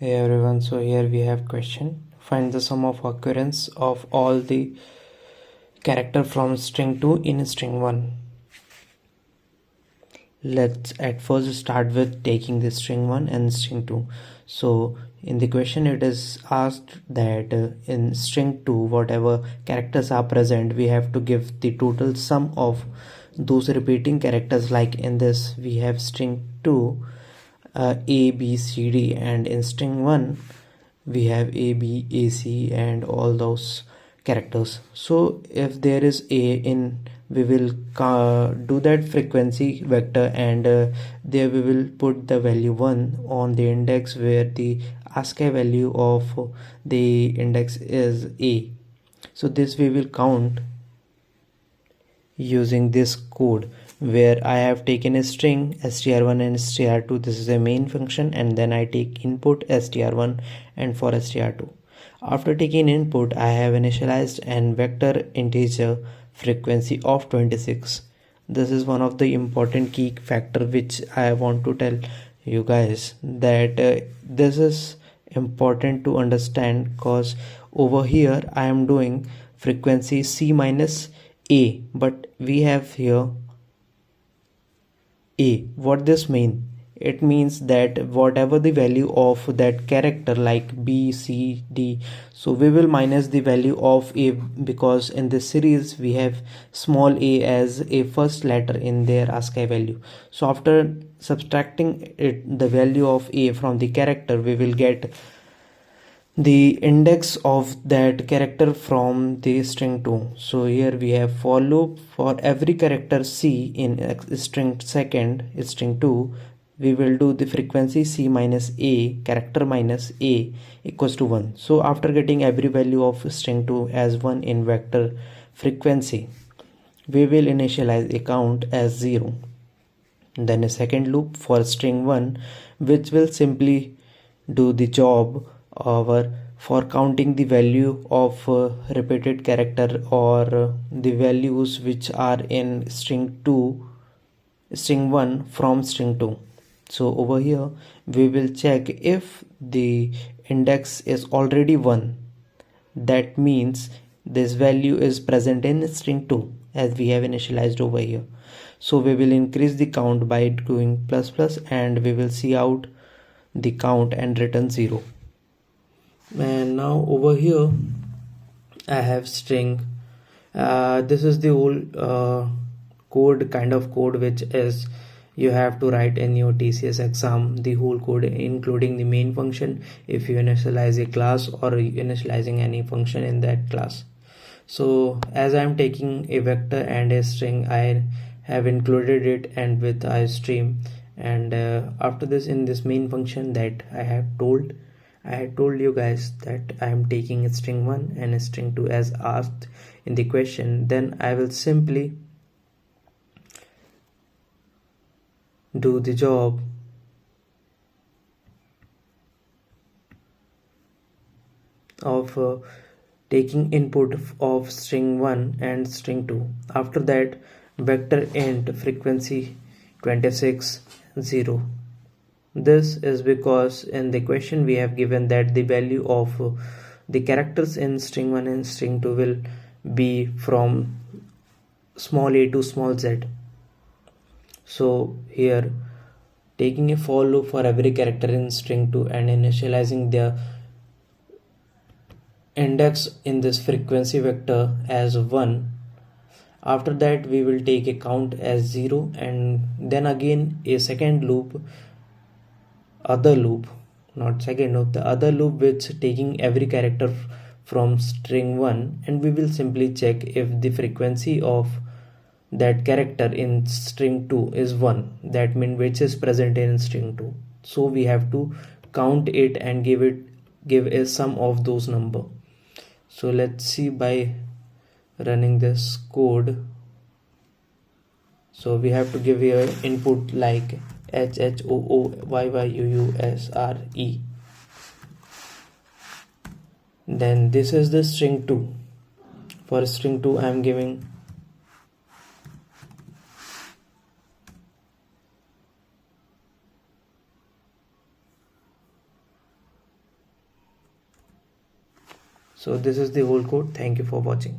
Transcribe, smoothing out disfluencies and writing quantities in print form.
Hey everyone, so here we have question. Find the sum of occurrence of all the character from string 2 in string 1. Let's at first start with taking the string 1 and string 2. So in the question it is asked that in string 2 whatever characters are present, we have to give the total sum of those repeating characters. Like in this we have string 2 A, B, C, D, and in string 1 we have A, B, A, C, and all those characters. So if there is A in, we will do that frequency vector, and there we will put the value 1 on the index where the ASCII value of the index is A. So this we will count using this code where I have taken a string str1 and str2. This is a main function, and then I take input str1 and for str2. After taking input, I have initialized an vector integer frequency of 26. This is one of the important key factor which I want to tell you guys, that this is important to understand, because over here I am doing frequency C minus A, but we have here A. What this mean? It means that whatever the value of that character like B, C, D, so we will minus the value of A, because in this series we have small a as a first letter in their ASCII value. So after subtracting the value of A from the character, we will get the index of that character from the string 2. So here we have for loop for every character C in string 2, we will do the frequency C minus A, character minus A equals to 1. So after getting every value of string 2 as 1 in vector frequency, we will initialize a count as 0. Then a second loop for string 1, which will simply do the job for counting the value of repeated character, or the values which are in string 1 from string 2. So over here we will check if the index is already 1, that means this value is present in string 2 as we have initialized over here. So we will increase the count by doing plus plus, and we will see out the count and return 0. And now over here I have string, this is the whole kind of code which is you have to write in your TCS exam, the whole code including the main function if you initialize a class or initializing any function in that class. So as I am taking a vector and a string, I have included it and with iStream, and after this in this main function that I had told you guys that I am taking a string 1 and a string 2 as asked in the question. Then I will simply do the job of taking input of string 1 and string 2. After that, vector int frequency 26 0. This is because in the question we have given that the value of the characters in string 1 and string 2 will be from small a to small z. So here taking a for loop for every character in string 2 and initializing their index in this frequency vector as 1. After that we will take a count as 0, and then again a second loop, other loop, not second loop, the other loop which taking every character from string 1, and we will simply check if the frequency of that character in string 2 is 1, that means which is present in string 2. So we have to count it and give a sum of those number. So let's see by running this code. So we have to give here input like HHOOYYUUSRE. Then this is the string 2. For string 2 I am giving So this is the whole code. Thank you for watching.